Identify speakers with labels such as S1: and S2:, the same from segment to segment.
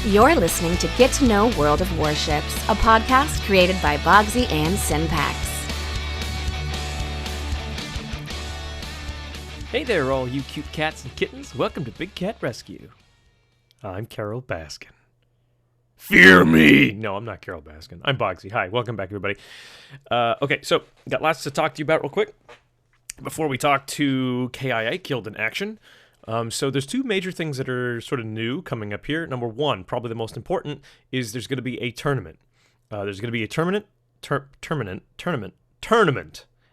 S1: You're listening to Get to Know World of Warships, a podcast created by Bogsy and Synpax.
S2: Hey there, all you cute cats and kittens. Welcome to Big Cat Rescue. I'm Carol Baskin. Fear me! No, I'm not Carol Baskin. I'm Bogsy. Hi, welcome back, everybody. Okay, so got lots to talk to you about real quick before we talk to KIA, Killed in Action. So there's two major things that are sort of new coming up here. Number one, probably the most important, is there's going to be a tournament. There's going to be a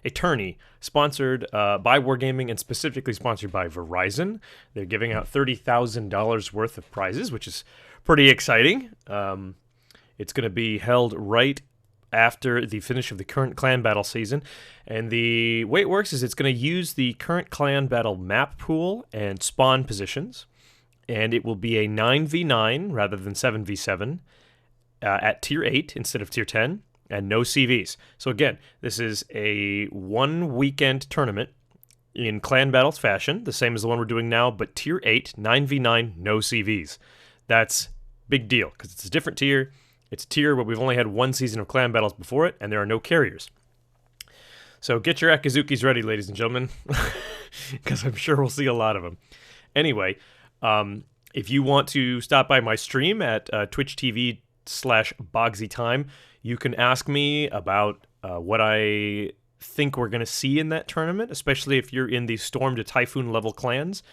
S2: a tourney sponsored by Wargaming and specifically sponsored by Verizon. They're giving out $30,000 worth of prizes, which is pretty exciting. It's going to be held right after the finish of the current clan battle season. And the way it works is it's going to use the current clan battle map pool and spawn positions. And it will be a 9v9 rather than 7v7 at tier 8 instead of tier 10. And no CVs. So again, this is a one-weekend tournament in clan battles fashion, the same as the one we're doing now, but tier 8, 9v9, no CVs. That's big deal, because it's a different tier. It's a tier where we've only had one season of clan battles before it, and there are no carriers. So get your Akazukis ready, ladies and gentlemen, because I'm sure we'll see a lot of them. Anyway, if you want to stop by my stream at Twitch TV/BogsyTime, you can ask me about what I think we're going to see in that tournament, especially if you're in the Storm to Typhoon level clans.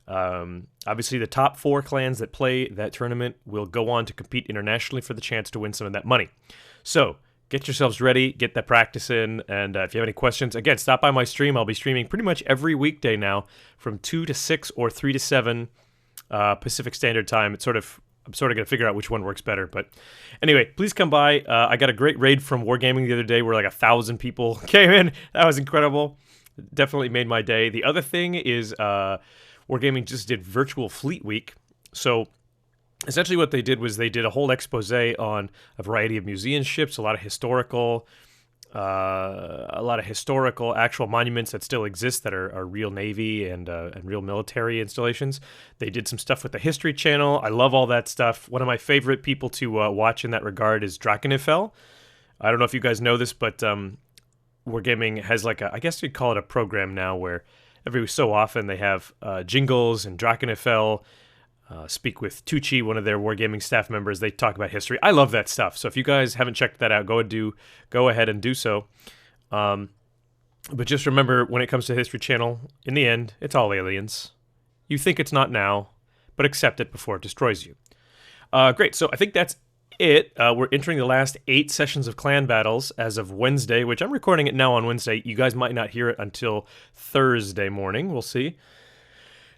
S2: Obviously, the top 4 clans that play that tournament will go on to compete internationally for the chance to win some of that money. So get yourselves ready, get that practice in, and if you have any questions, again, stop by my stream. I'll be streaming pretty much every weekday now from 2 to 6 or 3 to 7 Pacific Standard Time. I'm sort of going to figure out which one works better. But anyway, please come by. I got a great raid from Wargaming the other day where like 1,000 people came in. That was incredible. Definitely made my day. The other thing is Wargaming just did Virtual Fleet Week. So essentially what they did was they did a whole expose on a variety of museum ships, a lot of historical actual monuments that still exist that are real Navy and real military installations. They did some stuff with the History Channel. I love all that stuff. One of my favorite people to watch in that regard is Drakenifel. I don't know if you guys know this, but Wargaming has I guess you'd call it a program now where every so often they have jingles and Drakenifel speak with Tucci, one of their Wargaming staff members. They talk about history. I love that stuff. So if you guys haven't checked that out, go ahead and do so. But just remember, when it comes to History Channel, in the end, it's all aliens. You think it's not now, but accept it before it destroys you. Great. So I think that's it. We're entering the last 8 sessions of clan battles as of Wednesday, which I'm recording it now on Wednesday. You guys might not hear it until Thursday morning. We'll see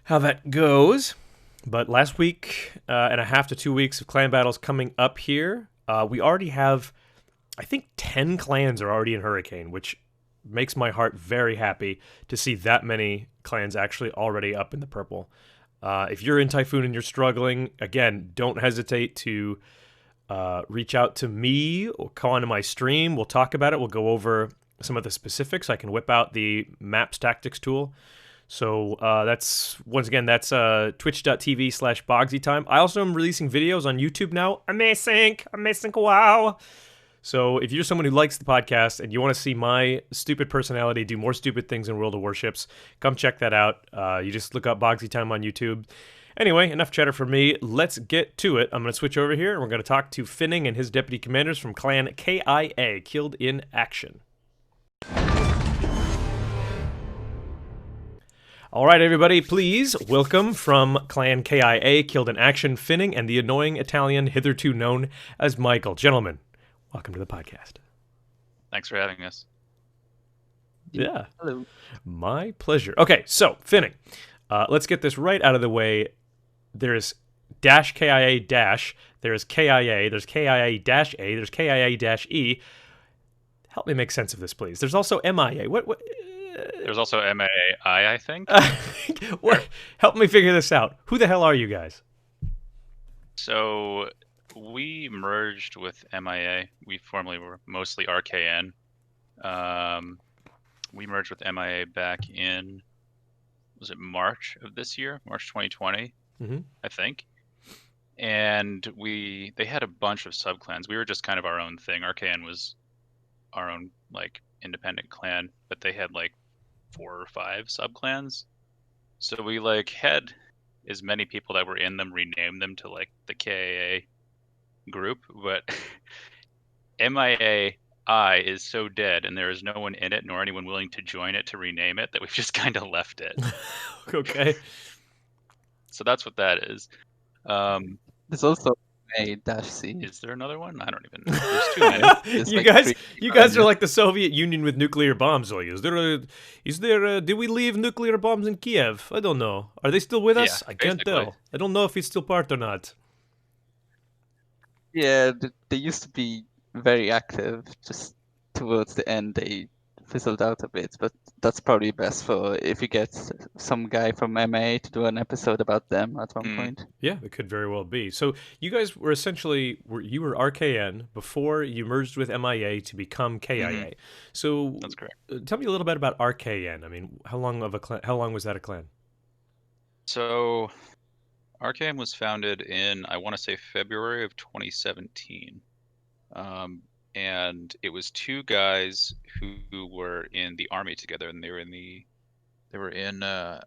S2: how that goes. But last week and a half to 2 weeks of clan battles coming up here. We already have, I think, 10 clans are already in Hurricane, which makes my heart very happy to see that many clans actually already up in the purple. If you're in Typhoon and you're struggling, again, don't hesitate to reach out to me or come onto my stream. We'll talk about it. We'll go over some of the specifics. I can whip out the Maps Tactics tool. So that's twitch.tv/BogsyTime. I also am releasing videos on YouTube now. Amazing, wow. So if you're someone who likes the podcast and you want to see my stupid personality do more stupid things in World of Warships, come check that out. You just look up BogsyTime on YouTube. Anyway, enough chatter from me. Let's get to it. I'm going to switch over here and we're going to talk to Finning and his deputy commanders from Clan KIA, Killed in Action. All right, everybody, please welcome from Clan KIA, Killed in Action, Finning, and the annoying Italian hitherto known as Michael. Gentlemen, welcome to the podcast.
S3: Thanks for having us.
S2: Yeah.
S3: Hello.
S2: My pleasure. Okay, so, Finning, let's get this right out of the way. There's dash KIA dash, there's KIA, there's KIA dash A, there's KIA dash E. Help me make sense of this, please. There's also MIA. What?
S3: There's also MAI, I think.
S2: Help me figure this out. Who the hell are you guys?
S3: So we merged with MIA. We formerly were mostly RKN. We merged with MIA back in, was it March of this year? March 2020, I think. and they had a bunch of subclans. We were just kind of our own thing. RKN was our own like independent clan, but they had like 4 or 5 subclans. So we like had as many people that were in them rename them to like the KAA group, but MIAI is so dead and there is no one in it nor anyone willing to join it to rename it that we've just kind of left it.
S2: Okay.
S3: So that's what that is.
S4: There's also A-C.
S3: Is there another one? I don't even know. There's too many.
S4: There's
S2: you
S4: like
S2: guys,
S4: 3
S2: you guys are
S4: people.
S2: like the Soviet Union with nuclear bombs. Like, did we leave nuclear bombs in Kiev? I don't know. Are they still with us?
S3: Yeah,
S2: I can't
S3: basically.
S2: tell. I don't know if it's still part or not.
S4: Yeah, they used to be very active. Just towards the end, they fizzled out a bit. But that's probably best for if you get some guy from MA to do an episode about them at one point.
S2: Yeah, it could very well be. So you guys were essentially you were RKN before you merged with MIA to become KIA. So
S3: That's correct.
S2: Tell me a little bit about RKN. I mean, how long was that a clan?
S3: So RKM was founded in, I want to say, February of 2017. And it was 2 guys who were in the army together, and they were in the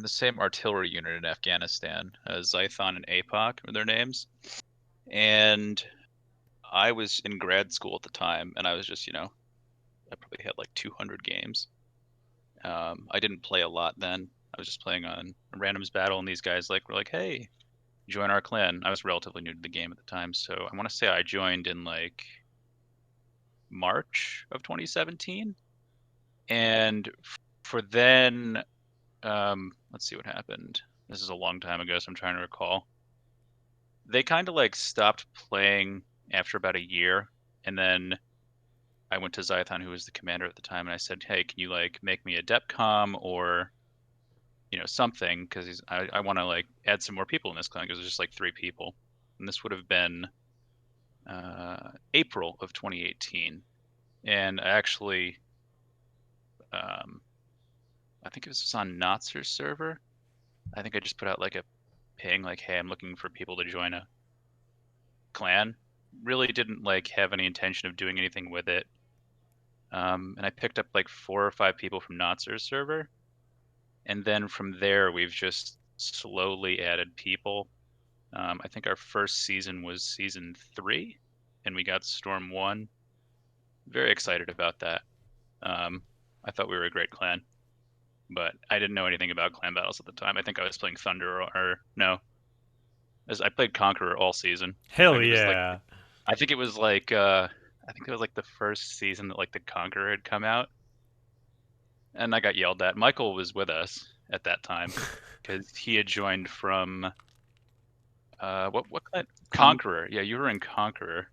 S3: same artillery unit in Afghanistan. Zython and APOC were their names. And I was in grad school at the time, and I was just, I probably had like 200 games. I didn't play a lot then. I was just playing on a randoms battle, and these guys were like, hey, join our clan. I was relatively new to the game at the time, so I want to say I joined in like March of 2017. And for then, let's see what happened. This is a long time ago, so I'm trying to recall. They kind of like stopped playing after about a year, and then I went to Zython, who was the commander at the time, and I said, hey, can you like make me a DepCom or something, because I want to like add some more people in this clan, because there's just like 3 people. And this would have been April of 2018. And I actually I think it was on Notzer's server. I think I just put out like a ping like, hey, I'm looking for people to join a clan. Really didn't like have any intention of doing anything with it. And I picked up like 4 or 5 people from Notzer's server. And then from there, we've just slowly added people. I think our first season was season 3, and we got Storm 1. Very excited about that. I thought we were a great clan, but I didn't know anything about clan battles at the time. I think I was playing Thunder, or no. I played Conqueror all season.
S2: Hell yeah.
S3: I think it was like the first season that like the Conqueror had come out. And I got yelled at. Michael was with us at that time because he had joined from what clan? Conqueror. Yeah, you were in Conqueror.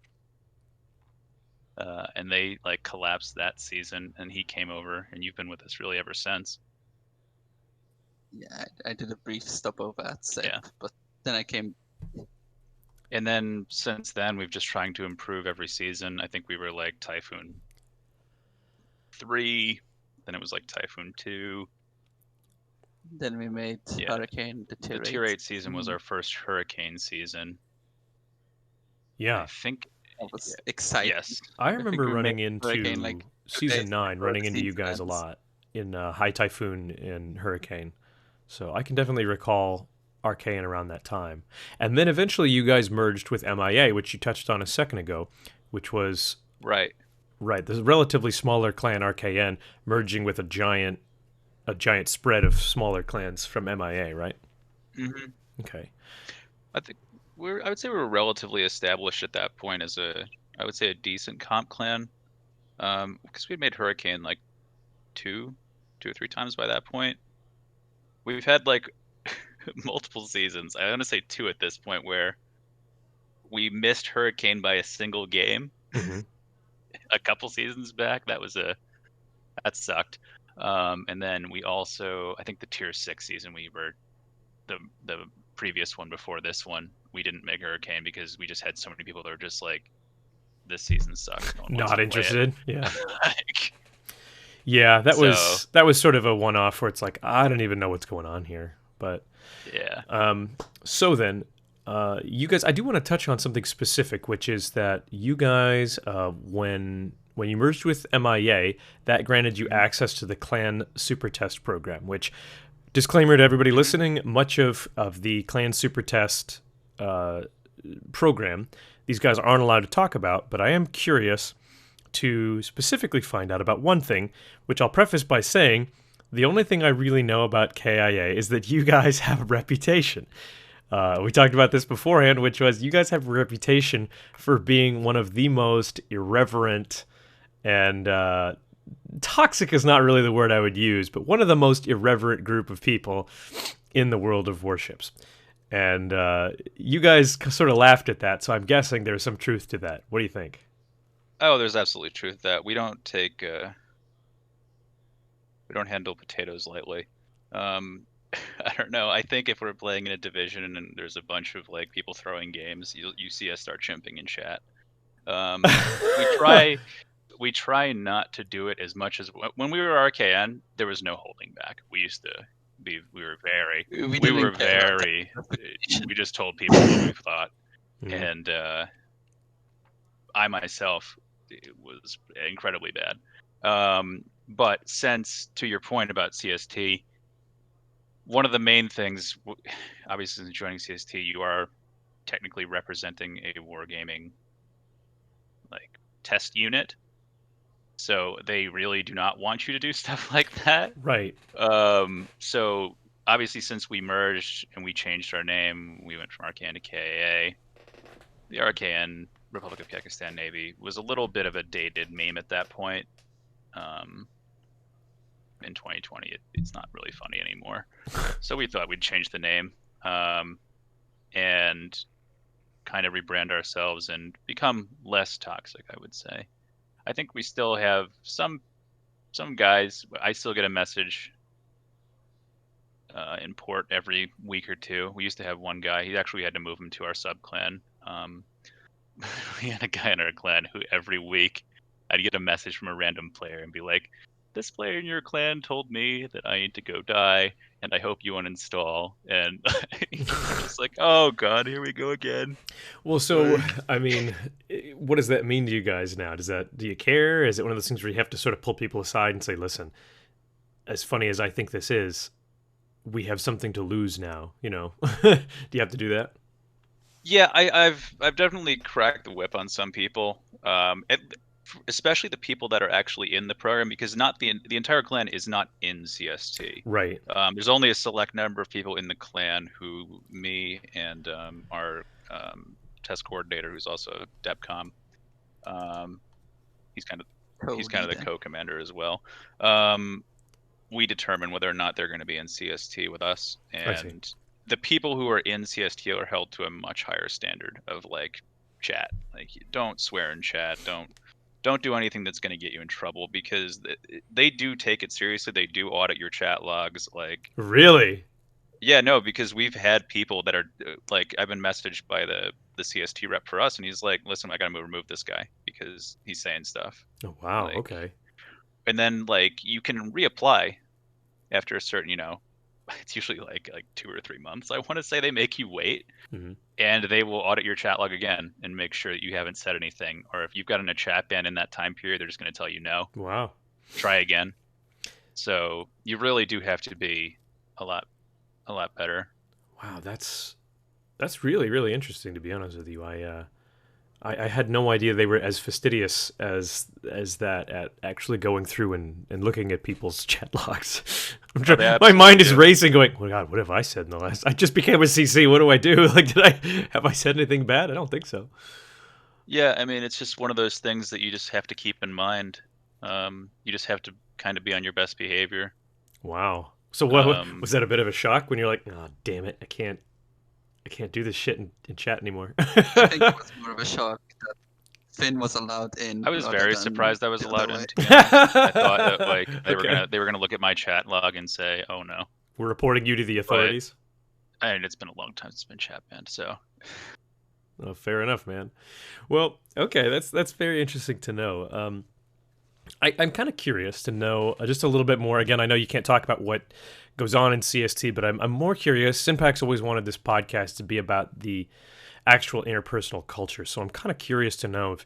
S3: And they like collapsed that season, and he came over, and you've been with us really ever since.
S4: Yeah, I did a brief stopover at SEP, but then I came.
S3: And then since then, we've just trying to improve every season. I think we were like Typhoon 3. Then it was like Typhoon 2.
S4: Then we made Hurricane, the Tier 8.
S3: The Tier 8 season was our first Hurricane season.
S2: Yeah.
S3: I think
S4: it was exciting.
S3: Yes.
S2: I remember running into Season 9, running into you guys a lot in High Typhoon and Hurricane. So I can definitely recall Arcane around that time. And then eventually you guys merged with MIA, which you touched on a second ago, which was...
S3: Right.
S2: This relatively smaller clan RKN merging with a giant spread of smaller clans from MIA, right?
S3: Mm-hmm.
S2: Okay.
S3: I would say we were relatively established at that point as a decent comp clan, because we'd made Hurricane like two or 3 times by that point. We've had like multiple seasons. I want to say 2 at this point where we missed Hurricane by a single game.
S2: Mm-hmm.
S3: A couple seasons back, that sucked. And then we also, I think the Tier 6 season, we were the previous one before this one, we didn't make Hurricane because we just had so many people that were just like, this season sucks. No one wants
S2: Not
S3: to
S2: interested.
S3: play it.
S2: Yeah. Yeah, that was sort of a one-off where it's like, I don't even know what's going on here. But
S3: yeah.
S2: So then, you guys, I do want to touch on something specific, which is that you guys, when you merged with MIA, that granted you access to the Clan Supertest program, which, disclaimer to everybody listening, much of the Clan Supertest program, these guys aren't allowed to talk about, but I am curious to specifically find out about one thing, which I'll preface by saying, the only thing I really know about KIA is that you guys have a reputation. We talked about this beforehand, which was you guys have a reputation for being one of the most irreverent and toxic is not really the word I would use, but one of the most irreverent group of people in the world of warships. And you guys sort of laughed at that, so I'm guessing there's some truth to that. What do you think?
S3: Oh, there's absolutely truth to that. We don't take, we don't handle potatoes lightly. I don't know. I think if we're playing in a division and there's a bunch of like people throwing games, you see us start chimping in chat. We try not to do it as much as when we were RKN. There was no holding back. We used to be. We were very. We just told people what we thought, and I myself was incredibly bad. But since, to your point about CST, one of the main things, obviously, since joining CST, you are technically representing a wargaming like test unit. So they really do not want you to do stuff like that.
S2: Right.
S3: So obviously, since we merged and we changed our name, we went from RKN to KAA. The RKN, Republic of Pakistan Navy, was a little bit of a dated meme at that point. In 2020, it's not really funny anymore. So we thought we'd change the name and kind of rebrand ourselves and become less toxic, I would say. I think we still have some guys. I still get a message in port every week or two. We used to have one guy. He actually had to move him to our sub clan. We had a guy in our clan who every week I'd get a message from a random player and be like, "This player in your clan told me that I need to go die, and I hope you uninstall." And just like, oh god, here we go again.
S2: Well, so I mean, what does that mean to you guys now? Do you care? Is it one of those things where you have to sort of pull people aside and say, "Listen, as funny as I think this is, we have something to lose now." You know, do you have to do that?
S3: Yeah, I've definitely cracked the whip on some people. Especially the people that are actually in the program, because not the entire clan is not in CST.
S2: Right.
S3: There's only a select number of people in the clan who me and our test coordinator, who's also DEPCOM, he's kind of the co-commander as well. We determine whether or not they're going to be in CST with us, and the people who are in CST are held to a much higher standard of like chat. Like, don't swear in chat. Don't do anything that's going to get you in trouble, because they do take it seriously. They do audit your chat logs. Like,
S2: really?
S3: Yeah, no, because we've had people that are like, I've been messaged by the CST rep for us, and he's like, "Listen, I got to remove this guy because he's saying stuff."
S2: Oh, wow.
S3: Like,
S2: okay.
S3: And then like you can reapply after a certain, it's usually like 2 or 3 months. I want to say they make you wait.
S2: Mm-hmm.
S3: And they will audit your chat log again and make sure that you haven't said anything. Or if you've gotten a chat ban in that time period, they're just going to tell you no.
S2: Wow.
S3: Try again. So you really do have to be a lot better.
S2: Wow, that's really, really interesting, to be honest with you. I had no idea they were as fastidious as that at actually going through and looking at people's chat logs. My mind is racing, going, "Oh God, what have I said in the last? I just became a CC. What do I do? Like, have I said anything bad? I don't think so."
S3: Yeah, I mean, it's just one of those things that you just have to keep in mind. You just have to kind of be on your best behavior.
S2: Wow. So what was that a bit of a shock when you're like, "Oh, damn it, I can't do this shit in chat anymore"?
S4: I think it was more of a shock that Finn was allowed in.
S3: I was very surprised I was allowed in. I thought that like they were gonna look at my chat log and say, "Oh no,
S2: we're reporting you to the authorities."
S3: But, it's been a long time since it's been chat banned, so.
S2: Oh, fair enough, man. Well, okay, that's very interesting to know. I'm kind of curious to know just a little bit more. Again, I know you can't talk about what goes on in CST, but I'm more curious. Synpax always wanted this podcast to be about the actual interpersonal culture. So I'm kind of curious to know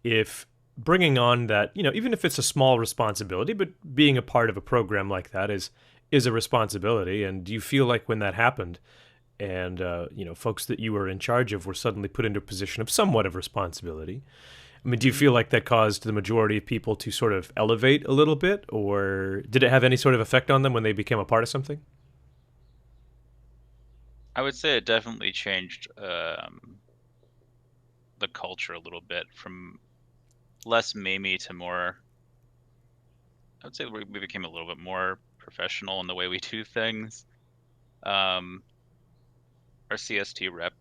S2: if bringing on that, even if it's a small responsibility, but being a part of a program like that is a responsibility. And do you feel like when that happened and, folks that you were in charge of were suddenly put into a position of somewhat of responsibility, I mean, do you feel like that caused the majority of people to sort of elevate a little bit, or did it have any sort of effect on them when they became a part of something?
S3: I would say it definitely changed the culture a little bit, from less memey to more. I would say we became a little bit more professional in the way we do things. Our CST rep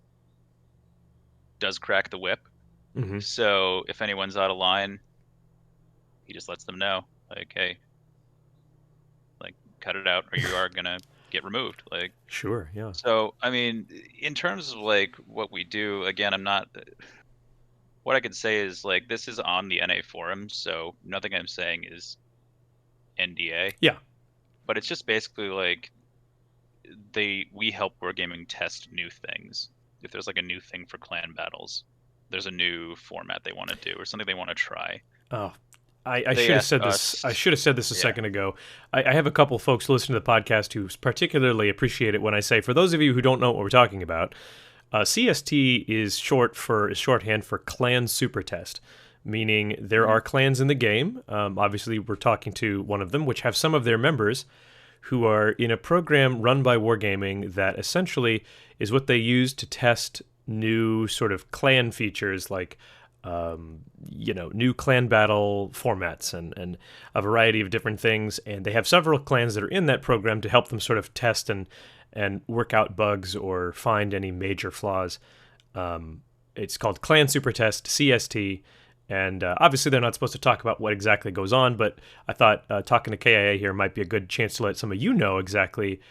S3: does crack the whip.
S2: Mm-hmm.
S3: So if anyone's out of line, he just lets them know, like, hey, like, cut it out or you are going to get removed. Like,
S2: Sure, yeah.
S3: so, I mean, in terms of like what we do, again, what I could say is, like, this is on the NA forums, so nothing I'm saying is NDA.
S2: Yeah.
S3: But it's just basically like we help Wargaming test new things. If there's like a new thing for clan battles, there's a new format they want to do or something they want to try.
S2: Oh, I should have said this. I should have said this a second ago. I have a couple folks listening to the podcast who particularly appreciate it when I say, for those of you who don't know what we're talking about, CST is shorthand for Clan Supertest, meaning there are clans in the game. Obviously, we're talking to one of them, which have some of their members who are in a program run by Wargaming that essentially is what they use to test new sort of clan features, like new clan battle formats and a variety of different things. And they have several clans that are in that program to help them sort of test and work out bugs or find any major flaws. It's called Clan Supertest, CST. And obviously they're not supposed to talk about what exactly goes on, but I thought talking to KIA here might be a good chance to let some of you know exactly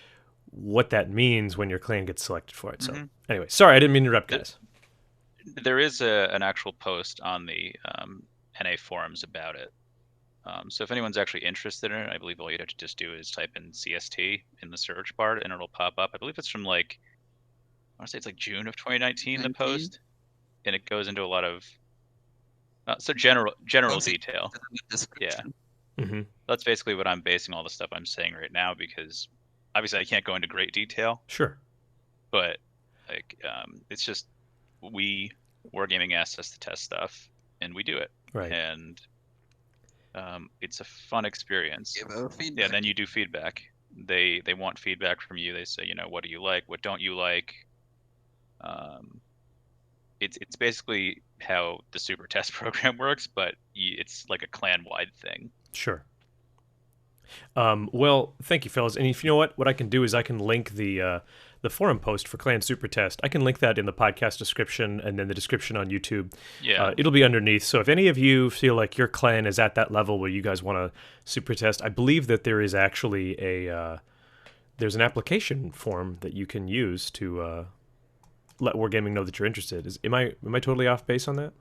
S2: what that means when your clan gets selected for it. So anyway, sorry, I didn't mean to interrupt, guys.
S3: There is an actual post on the NA forums about it. So if anyone's actually interested in it, I believe all you'd have to just do is type in CST in the search bar and it'll pop up. I believe it's from I want to say it's like June of 2019, the post. And it goes into a lot of general detail. Yeah.
S2: Mm-hmm.
S3: That's basically what I'm basing all the stuff I'm saying right now, because obviously I can't go into great detail.
S2: Sure.
S3: But it's just Wargaming asks us to test stuff and we do it.
S2: Right.
S3: And it's a fun experience. Yeah, then you do feedback. They want feedback from you. They say, what do you like? What don't you like? It's basically how the Supertest program works, but it's like a clan-wide thing.
S2: Sure. Well, thank you, fellas. And if you know what I can do is I can link the forum post for Clan Supertest. I can link that in the podcast description and then the description on YouTube.
S3: Yeah.
S2: It'll be underneath. So if any of you feel like your clan is at that level where you guys want to Supertest, I believe that there is actually there's an application form that you can use to let Wargaming know that you're interested. Am I totally off base on that?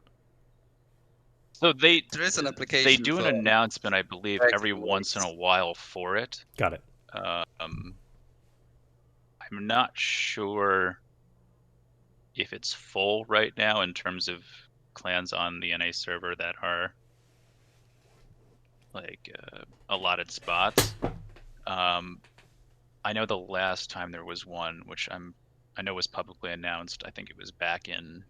S3: So there
S4: is an application.
S3: They do an announcement, I believe, every once in a while for it.
S2: Got it.
S3: I'm not sure if it's full right now in terms of clans on the NA server that are allotted spots. I know the last time there was one, which I know was publicly announced. I think it was back in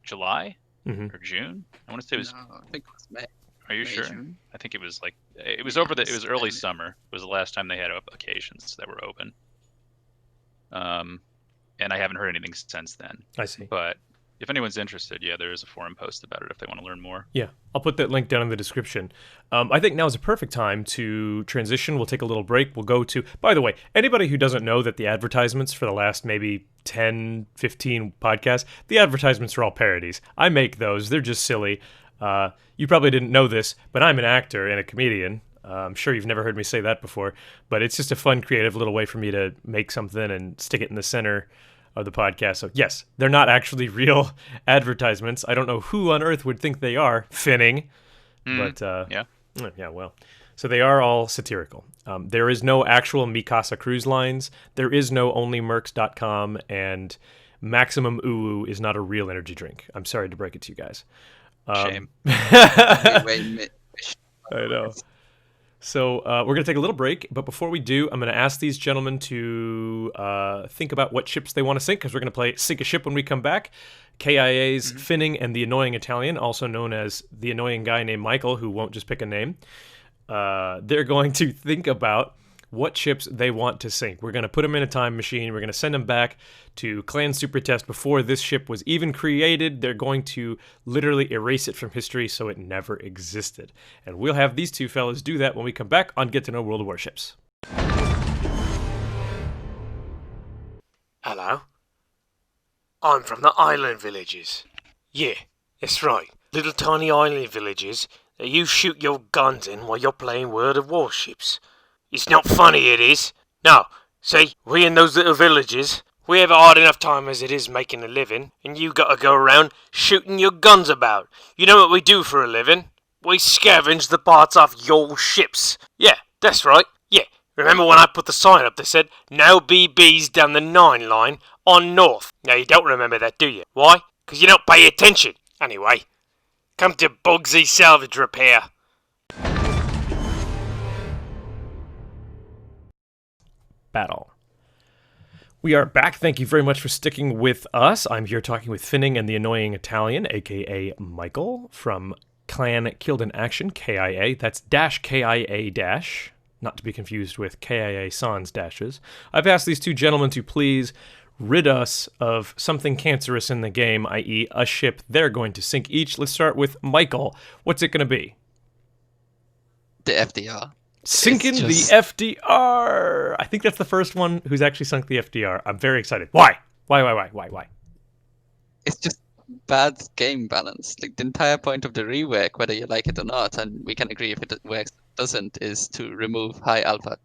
S3: July or June. I want to say it was.
S4: No, I think it was May.
S3: Are you
S4: May,
S3: sure?
S4: June.
S3: I think it was it was early summer. It was the last time they had applications that were open. And I haven't heard anything since then.
S2: I see.
S3: But if anyone's interested, yeah, there is a forum post about it if they want to learn more.
S2: Yeah, I'll put that link down in the description. I think now is a perfect time to transition. We'll take a little break. We'll go to, by the way, anybody who doesn't know that the advertisements for the last maybe 10, 15 podcasts, the advertisements are all parodies. I make those. They're just silly. You probably didn't know this, but I'm an actor and a comedian. I'm sure you've never heard me say that before, but it's just a fun, creative little way for me to make something and stick it in the center of the podcast. So yes, they're not actually real advertisements. I don't know who on earth would think they are. Finning. But
S3: yeah.
S2: yeah, well. So they are all satirical. There is no actual Mikasa Cruise Lines. There is no OnlyMercs.com, and Maximum Uwu is not a real energy drink. I'm sorry to break it to you guys.
S3: Shame.
S2: I know. So we're going to take a little break, but before we do, I'm going to ask these gentlemen to think about what ships they want to sink, because we're going to play Sink a Ship when we come back. KIA's Finning and the Annoying Italian, also known as the annoying guy named Michael, who won't just pick a name. They're going to think about what ships they want to sink. We're going to put them in a time machine. We're going to send them back to Clan Supertest before this ship was even created. They're going to literally erase it from history so it never existed. And we'll have these two fellas do that when we come back on Get to Know World of Warships.
S5: Hello? I'm from the island villages. Yeah, that's right. Little tiny island villages that you shoot your guns in while you're playing World of Warships. It's not funny, it is. No, see, we in those little villages, we have a hard enough time as it is making a living, and you gotta go around shooting your guns about. You know what we do for a living? We scavenge the parts off your ships. Yeah, that's right. Yeah, remember when I put the sign up that said, no BBs down the 9 line on North? Now you don't remember that, do you? Why? Because you don't pay attention. Anyway, come to Bugsy Salvage Repair.
S2: Battle. We are back. Thank you very much for sticking with us. I'm here talking with Finning and the Annoying Italian, aka Michael, from Clan Killed in Action, KIA. That's dash KIA dash, not to be confused with KIA sans dashes. I've asked these two gentlemen to please rid us of something cancerous in the game, i.e. a ship they're going to sink each. Let's start with Michael. What's it going to be?
S4: The FDR.
S2: Sinking the FDR. I think that's the first one who's actually sunk the FDR. I'm very excited. Why? Why?
S4: It's just bad game balance. Like the entire point of the rework, whether you like it or not, and we can agree if it works or doesn't, is to remove high alpha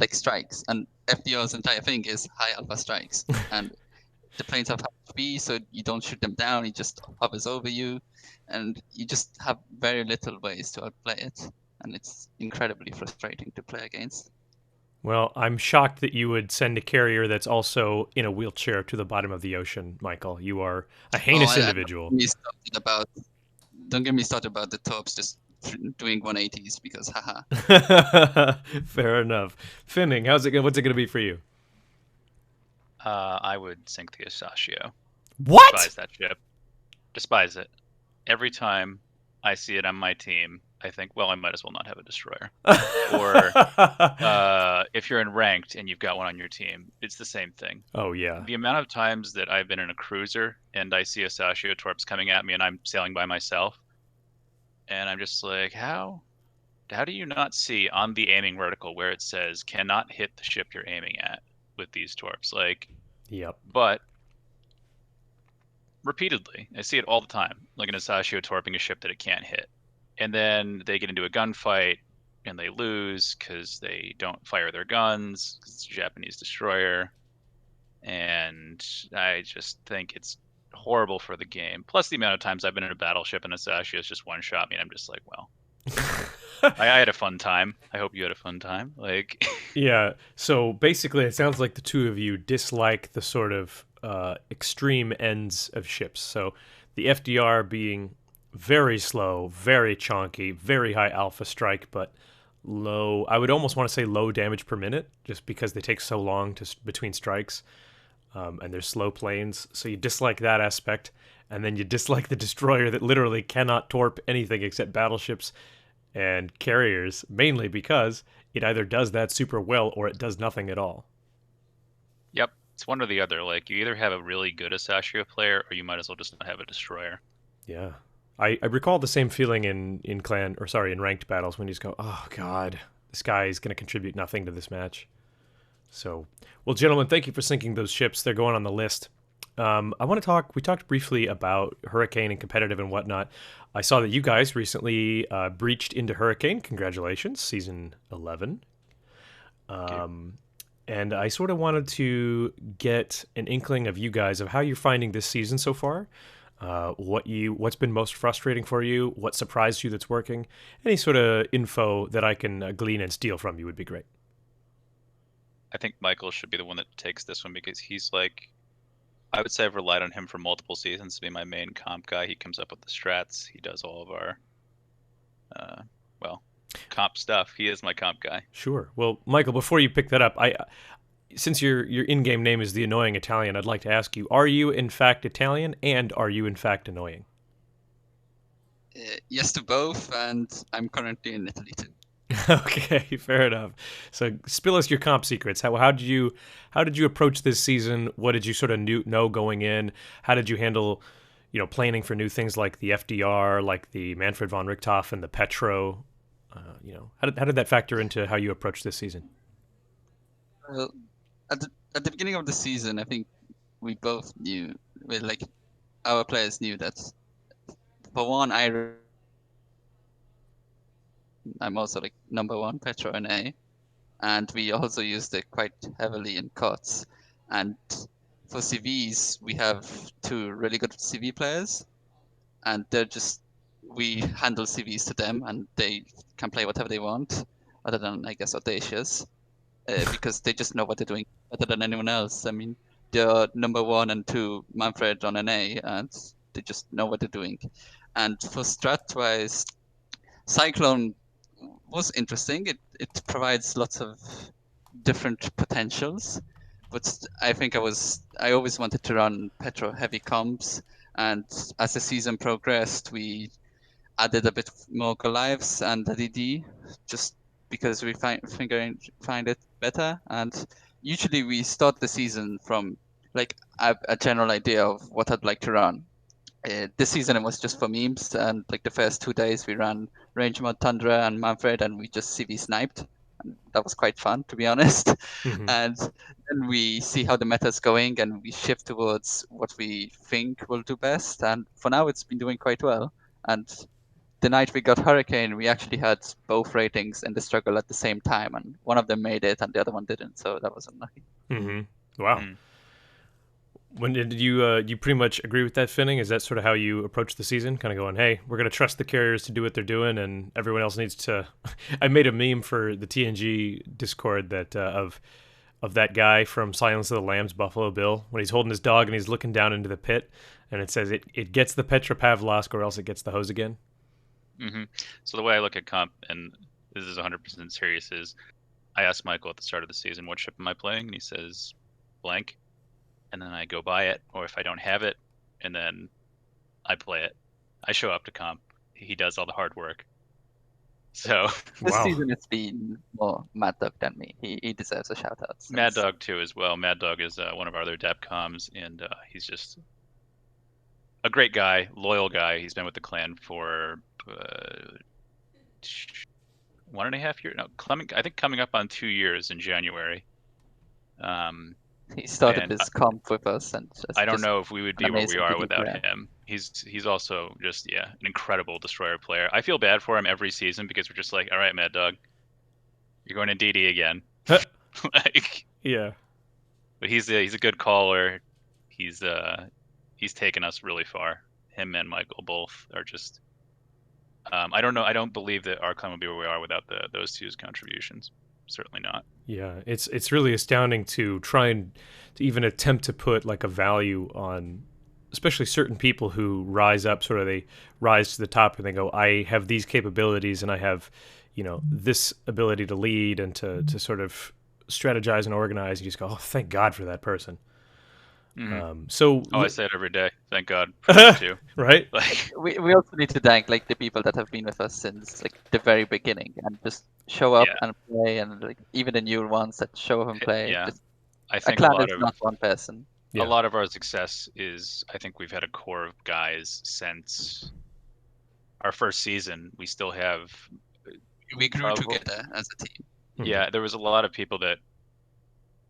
S4: strikes. And FDR's entire thing is high alpha strikes. And the planes have high speed, so you don't shoot them down. It just hovers over you, and you just have very little ways to outplay it. And it's incredibly frustrating to play against.
S2: Well, I'm shocked that you would send a carrier that's also in a wheelchair to the bottom of the ocean, Michael. You are a heinous individual.
S4: Don't get me started about the tops just doing 180s because haha.
S2: Fair enough. Finning, what's it going to be for you?
S3: I would sink the Asashio.
S2: What?
S3: Despise that ship. Despise it. Every time I see it on my team, I think, well, I might as well not have a destroyer. Or if you're in ranked and you've got one on your team, it's the same thing.
S2: Oh, yeah.
S3: The amount of times that I've been in a cruiser and I see a Sashio Torps coming at me and I'm sailing by myself, and I'm just like, how do you not see on the aiming vertical where it says cannot hit the ship you're aiming at with these Torps? Like,
S2: yep.
S3: But repeatedly, I see it all the time, like an Asashio torping a ship that it can't hit. And then they get into a gunfight and they lose because they don't fire their guns because it's a Japanese destroyer. And I just think it's horrible for the game. Plus the amount of times I've been in a battleship and Asashio just one-shot me and I'm just like, well, I had a fun time. I hope you had a fun time. Like,
S2: yeah. So basically it sounds like the two of you dislike the sort of extreme ends of ships. So the FDR being very slow, very chonky, very high alpha strike, but low, I would almost want to say low damage per minute, just because they take so long between strikes, and they're slow planes. So you dislike that aspect, and then you dislike the destroyer that literally cannot torp anything except battleships and carriers, mainly because it either does that super well or it does nothing at all.
S3: Yep. It's one or the other. Like, you either have a really good Asashio player or you might as well just not have a destroyer.
S2: Yeah. I recall the same feeling in ranked battles when you just go, oh, God, this guy is going to contribute nothing to this match. So, well, gentlemen, thank you for sinking those ships. They're going on the list. We talked briefly about Hurricane and competitive and whatnot. I saw that you guys recently breached into Hurricane. Congratulations, Season 11. And I sort of wanted to get an inkling of you guys of how you're finding this season so far. what's been most frustrating for you, what surprised you that's working. Any sort of info that I can glean and steal from you would be great.
S3: I think Michael should be the one that takes this one because he's like, I would say I've relied on him for multiple seasons to be my main comp guy. He comes up with the strats. He does all of our, comp stuff. He is my comp guy.
S2: Sure. Well, Michael, before you pick that up, since your in-game name is the Annoying Italian, I'd like to ask you, are you in fact Italian, and are you in fact annoying?
S4: Yes to both, and I'm currently in Italy too.
S2: Okay, fair enough. So spill us your comp secrets. How did you approach this season? What did you sort of know going in? How did you handle, planning for new things like the FDR, like the Manfred von Richthofen and the Petro? How did that factor into how you approached this season?
S4: Well, at the beginning of the season, I think we both knew, our players knew that. For one, I'm also like number one Petro NA, and we also used it quite heavily in COTS. And for CVs, we have two really good CV players, and we handle CVs to them, and they can play whatever they want, other than, I guess, Audacious, because they just know what they're doing better than anyone else. I mean, they're number 1 and 2 Manfred on NA, and they just know what they're doing. And for strat-wise, Cyclone was interesting. It provides lots of different potentials, but I think I always wanted to run Petro heavy comps, and as the season progressed, we added a bit more Goliaths and ADD, just because we find it better. And usually we start the season from like a general idea of what I'd like to run. This season it was just for memes, and like the first 2 days we ran Range Mod Tundra and Manfred, and we just CV sniped. And that was quite fun, to be honest.
S2: Mm-hmm.
S4: And then we see how the meta's going, and we shift towards what we think will do best. And for now, it's been doing quite well. And the night we got Hurricane, we actually had both ratings in the struggle at the same time, and one of them made it, and the other one didn't. So that was unlucky.
S2: Mm-hmm. Wow. When did you pretty much agree with that, Finning? Is that sort of how you approach the season? Kind of going, hey, we're going to trust the carriers to do what they're doing, and everyone else needs to... I made a meme for the TNG Discord that of that guy from Silence of the Lambs, Buffalo Bill, when he's holding his dog and he's looking down into the pit, and it says it gets the Petropavlovsk or else it gets the hose again.
S3: Mm-hmm. So the way I look at comp, and this is 100% serious, is I asked Michael at the start of the season, what ship am I playing? And he says, blank. And then I go buy it, or if I don't have it, and then I play it. I show up to comp. He does all the hard work. So
S4: this season it's been more Mad Dog than me. He deserves a shout out.
S3: Mad Dog too as well. Mad Dog is one of our other Depcoms, and he's just a great guy, loyal guy. He's been with the clan for 1.5 years. No, I think coming up on 2 years in January.
S4: He started his comp with us, and
S3: I don't know if we would be where we are without him. He's also just an incredible destroyer player. I feel bad for him every season because we're just like, all right, Mad Dog, you're going to DD again.
S2: Yeah.
S3: But he's a good caller. He's taken us really far. Him and Michael both are just. I don't know. I don't believe that our clan would be where we are without those two's contributions. Certainly not.
S2: Yeah, it's really astounding to try and to even attempt to put like a value on, especially certain people who rise up, sort of they rise to the top and they go, I have these capabilities and I have, this ability to lead and to sort of strategize and organize. And you just go, oh, thank God for that person.
S3: Mm-hmm. I say it every day. Thank God for that too.
S2: Right?
S4: Like we also need to thank like the people that have been with us since like the very beginning and just show up and play, and like even the new ones that show up and play.
S3: Yeah,
S4: just,
S3: I think
S4: a clan is not one person.
S3: A lot of our success is I think we've had a core of guys since our first season. We still have.
S4: We grew together as a team.
S3: Yeah, there was a lot of people that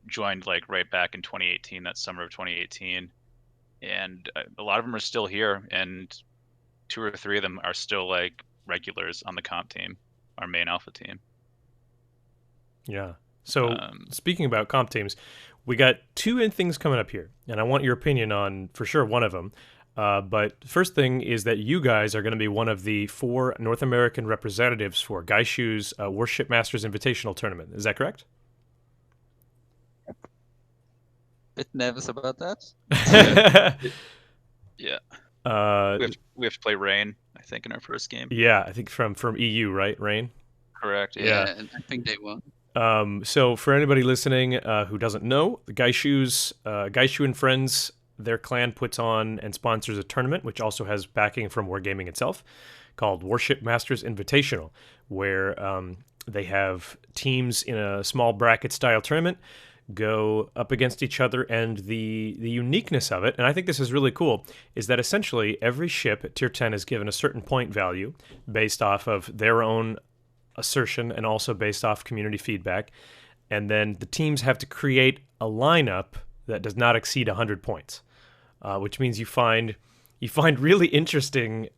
S3: joined like right back in 2018, that summer of 2018, and a lot of them are still here, and 2 or 3 of them are still like regulars on the comp team, our main alpha team.
S2: Yeah. So speaking about comp teams, we got 2 things coming up here, and I want your opinion on for sure one of them. But first thing is that you guys are going to be one of the 4 North American representatives for Gaishu's Warship Masters Invitational Tournament. Is that correct?
S4: Bit nervous about that.
S3: Yeah.
S2: uh,
S3: We have to play Rain, I think, in our first game.
S2: yeah, I think from EU, right, Rain?
S3: Correct.
S2: Yeah.
S4: And I think they won.
S2: So for anybody listening who doesn't know, the Gaishu and Friends, their clan puts on and sponsors a tournament, which also has backing from Wargaming itself, called Warship Masters Invitational, where they have teams in a small bracket-style tournament go up against each other, and the uniqueness of it, and I think this is really cool, is that essentially every ship at Tier 10 is given a certain point value based off of their own assertion and also based off community feedback, and then the teams have to create a lineup that does not exceed 100 points, which means you find really interesting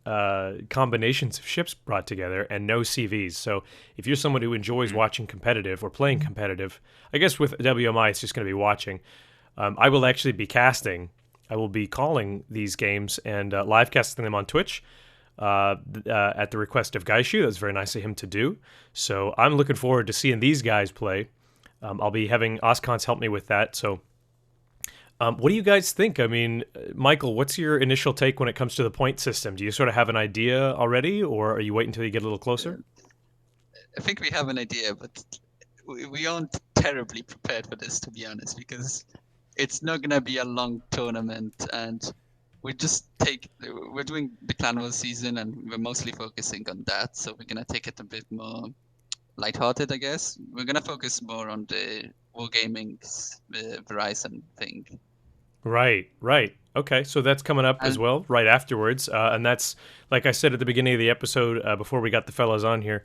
S2: combinations of ships brought together and no CVs. So if you're someone who enjoys watching competitive or playing competitive, I guess with WMI it's just going to be watching. I will actually be casting. I will be calling these games and live casting them on Twitch at the request of Gaishu. That's very nice of him to do. So I'm looking forward to seeing these guys play. I'll be having Oscons help me with that. So what do you guys think? I mean, Michael, what's your initial take when it comes to the point system? Do you sort of have an idea already, or are you waiting until you get a little closer?
S4: I think we have an idea, but we aren't terribly prepared for this, to be honest, because it's not going to be a long tournament, and we're doing the clan war season, and we're mostly focusing on that, so we're going to take it a bit more lighthearted, I guess. We're going to focus more on the Wargaming's Verizon thing.
S2: Right. Okay, so that's coming up as well, right afterwards. And that's, like I said at the beginning of the episode, before we got the fellas on here,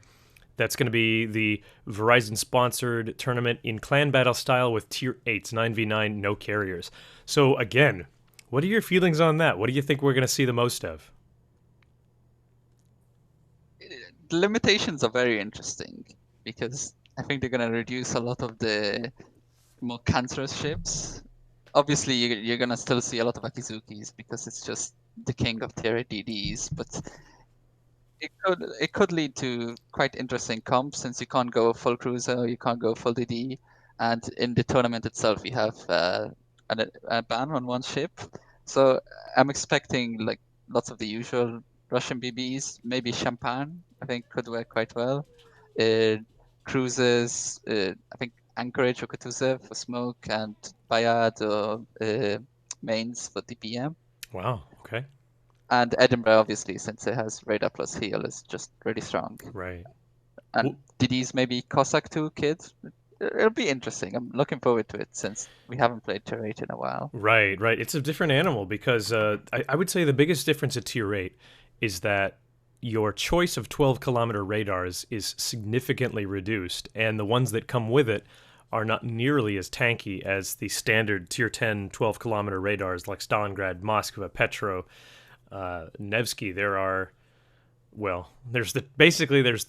S2: that's going to be the Verizon-sponsored tournament in clan battle style with Tier 8s, 9v9, no carriers. So again, what are your feelings on that? What do you think we're going to see the most of?
S4: The limitations are very interesting, because I think they're going to reduce a lot of the more cancerous ships. Obviously, you're going to still see a lot of Akizukis, because it's just the king of tier 8 DDs, but it could lead to quite interesting comps, since you can't go full cruiser, you can't go full DD, and in the tournament itself you have a ban on one ship. So I'm expecting like lots of the usual Russian BBs, maybe Champagne, I think could work quite well. Cruises, I think Anchorage or Kutuzov for smoke, and Bayard or Mains for DPM.
S2: Wow, okay.
S4: And Edinburgh, obviously, since it has radar plus heal, is just really strong.
S2: Right.
S4: And DD's maybe Cossack 2 kid. It'll be interesting. I'm looking forward to it, since we haven't played Tier 8 in a while.
S2: Right. It's a different animal, because I would say the biggest difference at Tier 8 is that your choice of 12-kilometer radars is significantly reduced, and the ones that come with it are not nearly as tanky as the standard Tier 10 12-kilometer radars like Stalingrad, Moskva, Petro, Nevsky. There's the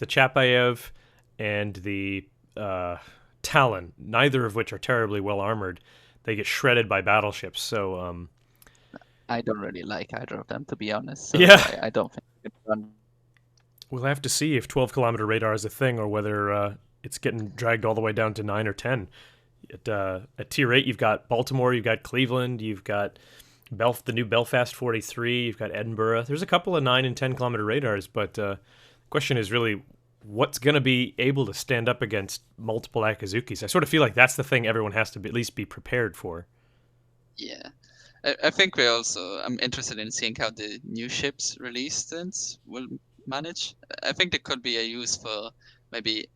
S2: Chapayev and the Talon, neither of which are terribly well armored. They get shredded by battleships. So
S4: I don't really like either of them, to be honest. So
S2: yeah,
S4: I don't think we can run.
S2: We'll have to see if 12-kilometer radar is a thing, or whether it's getting dragged all the way down to 9 or 10. At Tier 8, you've got Baltimore, you've got Cleveland, you've got the new Belfast 43, you've got Edinburgh. There's a couple of 9 and 10-kilometer radars, but the question is really what's going to be able to stand up against multiple Akizukis. I sort of feel like that's the thing everyone has to at least be prepared for.
S4: Yeah. I think I'm interested in seeing how the new ships released will manage. I think there could be a use for maybe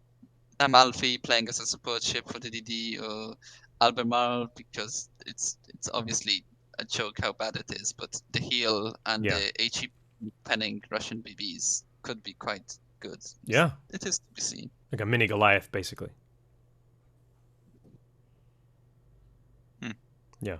S4: Amalfi playing as a support ship for the DD, or Albemarle, because it's obviously a joke how bad it is, but the heal and the HE penning Russian BBs could be quite good.
S2: Yeah.
S4: It is to be seen.
S2: Like a mini Goliath, basically. Yeah.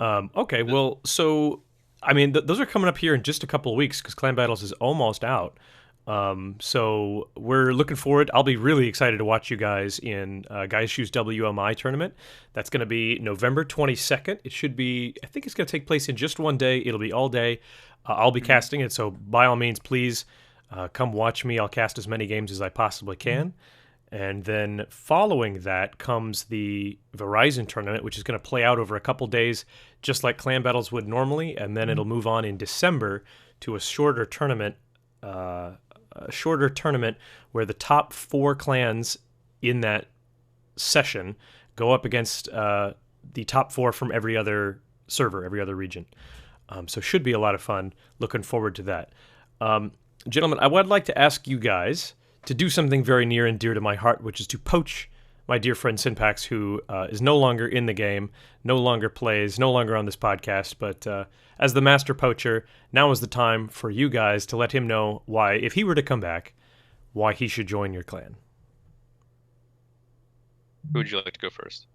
S2: Okay, well, so, I mean, those are coming up here in just a couple of weeks, because Clan Battles is almost out. So we're looking forward. I'll be really excited to watch you guys in Guys Shoes WMI tournament. That's going to be November 22nd. It should be, I think it's going to take place in just one day. It'll be all day. I'll be casting it. So by all means, please come watch me. I'll cast as many games as I possibly can. And then following that comes the Verizon tournament, which is going to play out over a couple days, just like clan battles would normally. And then it'll move on in December to a shorter tournament where the top 4 clans in that session go up against the top 4 from every other server, every other region. So should be a lot of fun. Looking forward to that. Gentlemen, I would like to ask you guys to do something very near and dear to my heart, which is to poach my dear friend Synpax, who is no longer in the game, no longer plays, no longer on this podcast, but as the master poacher, now is the time for you guys to let him know why, if he were to come back, why he should join your clan.
S3: Who would you like to go first?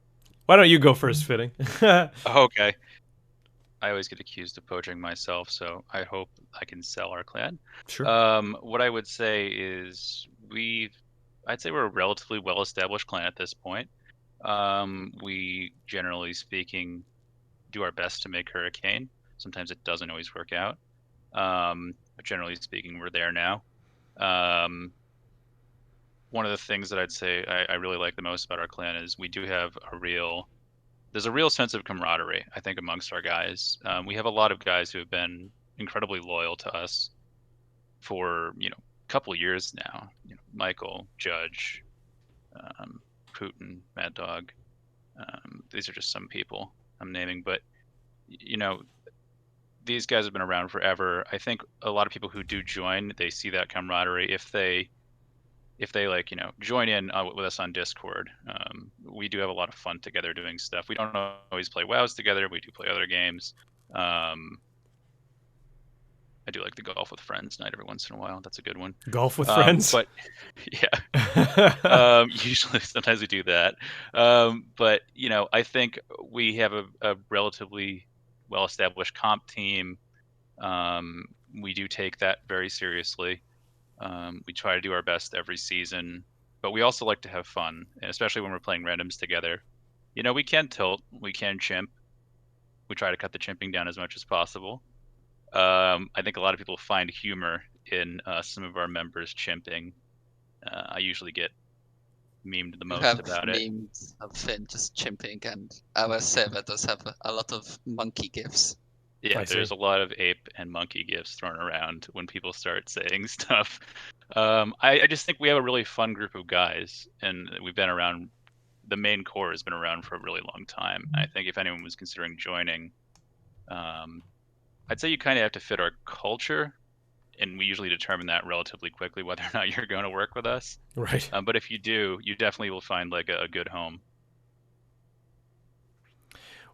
S2: Why don't you go first, Fitting?
S3: Okay. I always get accused of poaching myself, so I hope I can sell our clan.
S2: Sure.
S3: What I would say is I'd say we're a relatively well-established clan at this point. We, generally speaking, do our best to make Hurricane. Sometimes it doesn't always work out. But generally speaking, we're there now. One of the things that I'd say I really like the most about our clan is we do have there's a real sense of camaraderie, I think, amongst our guys. We have a lot of guys who have been incredibly loyal to us for, a couple of years now. Michael, Judge, Putin, Mad Dog. These are just some people I'm naming, but these guys have been around forever. I think a lot of people who do join, they see that camaraderie. If they join in with us on Discord, we do have a lot of fun together doing stuff. We don't always play WoWs together. We do play other games. I do like the golf with friends night every once in a while. That's a good one.
S2: Golf with friends?
S3: But yeah, usually sometimes we do that. But I think we have a relatively well-established comp team. We do take that very seriously. We try to do our best every season, but we also like to have fun, and especially when we're playing randoms together. We can tilt, we can chimp. We try to cut the chimping down as much as possible. I think a lot of people find humor in some of our members chimping. I usually get memed the most about it.
S4: We have memes of Finn just chimping, and our server does have a lot of monkey gifs.
S3: Yeah, there's a lot of ape and monkey gifs thrown around when people start saying stuff. I just think we have a really fun group of guys, and we've been around. The main core has been around for a really long time. I think if anyone was considering joining, I'd say you kind of have to fit our culture, and we usually determine that relatively quickly whether or not you're going to work with us.
S2: Right.
S3: But if you do, you definitely will find like a good home.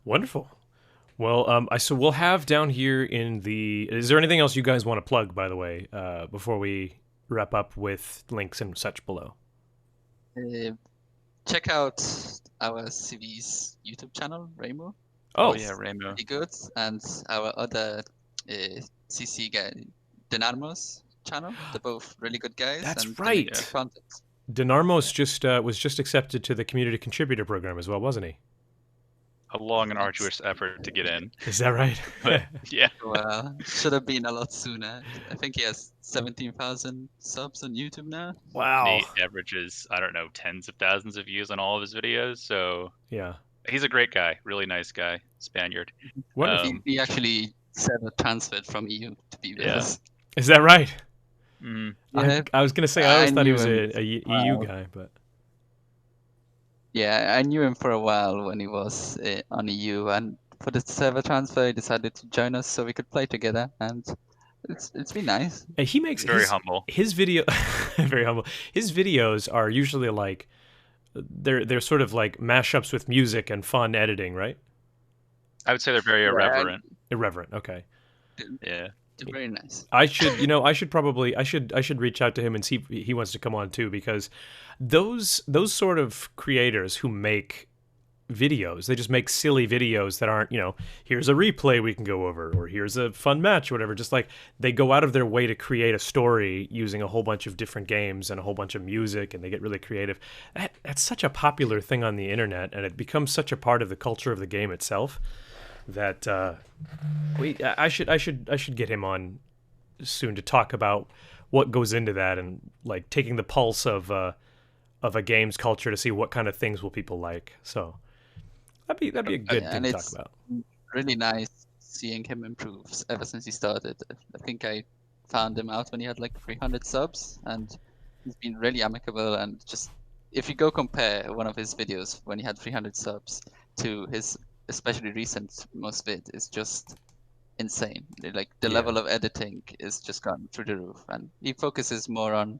S2: Wonderful. Well, so we'll have down here in the... Is there anything else you guys want to plug, by the way, before we wrap up with links and such below?
S4: Check out our CV's YouTube channel, Rainbow.
S2: Oh,
S3: yeah, Rainbow.
S4: Pretty good. And our other CC guy, Denarmo's channel. They're both really good guys.
S2: That's
S4: and
S2: right. Denarmos
S4: was
S2: just accepted to the community contributor program as well, wasn't he?
S3: A long and arduous effort to get in.
S2: Is that right?
S3: But, yeah.
S4: Well, should have been a lot sooner. I think he has 17,000 subs on YouTube now.
S2: Wow.
S3: He averages, I don't know, tens of thousands of views on all of his videos. So
S2: yeah,
S3: he's a great guy, really nice guy, Spaniard.
S4: He actually server transferred from EU to be with us.
S2: Is that right?
S3: Mm-hmm.
S4: Yeah,
S2: I was gonna say I always thought he was a EU guy, but.
S4: Yeah, I knew him for a while when he was on EU, and for the server transfer, he decided to join us so we could play together, and it's been nice.
S2: He makes
S3: very humble.
S2: His video, very humble. His videos are usually like they're sort of like mashups with music and fun editing, right?
S3: I would say they're very irreverent.
S2: Irreverent, okay.
S3: Yeah.
S4: They're very nice.
S2: I should reach out to him and see if he wants to come on too, because those sort of creators who make videos. They just make silly videos that aren't, here's a replay we can go over, or here's a fun match, or whatever. Just like they go out of their way to create a story using a whole bunch of different games and a whole bunch of music, and they get really creative. That's such a popular thing on the internet, and it becomes such a part of the culture of the game itself that I should get him on soon to talk about what goes into that, and like taking the pulse of a game's culture to see what kind of things will people like. So that'd be a good thing to talk about.
S4: Really nice seeing him improve ever since he started. I think I found him out when he had like 300 subs, and he's been really amicable. And just if you go compare one of his videos when he had 300 subs to his especially recent most vid, is just insane. Like the level of editing is just gone through the roof, and he focuses more on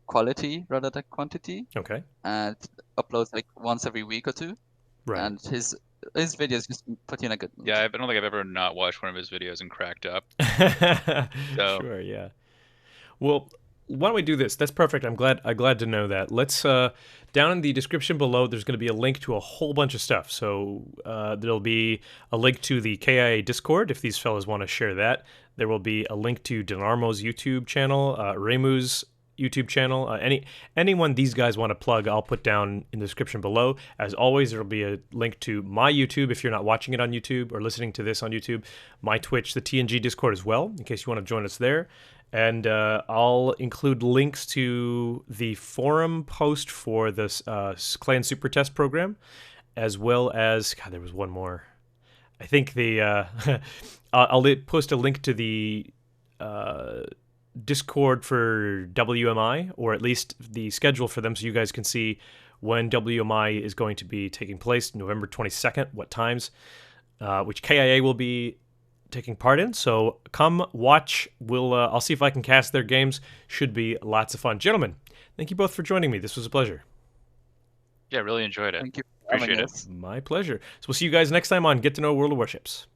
S4: quality rather than quantity.
S2: Okay.
S4: And uploads like once every week or two.
S2: Right.
S4: And his videos just put you in a good mood.
S3: Yeah, I don't think I've ever not watched one of his videos and cracked up. So.
S2: Sure, yeah. Well, why don't we do this? That's perfect. I'm glad to know that. Let's down in the description below, there's going to be a link to a whole bunch of stuff. So there'll be a link to the KIA Discord if these fellas want to share that. There will be a link to Denarmo's YouTube channel, Remu's YouTube channel. Anyone these guys want to plug, I'll put down in the description below. As always, there will be a link to my YouTube if you're not watching it on YouTube or listening to this on YouTube, my Twitch, the TNG Discord as well, in case you want to join us there. And I'll include links to the forum post for this Clan Supertest program, as well as, God, there was one more. I think I'll post a link to the Discord for WMI, or at least the schedule for them, so you guys can see when WMI is going to be taking place, November 22nd, what times, which KIA will be taking part in. So come watch. I'll see if I can cast their games. Should be lots of fun. Gentlemen, thank you both for joining me. This was a pleasure.
S3: Yeah, really enjoyed it.
S4: Thank you.
S3: Appreciate it.
S2: My pleasure. So we'll see you guys next time on Get to Know World of Warships.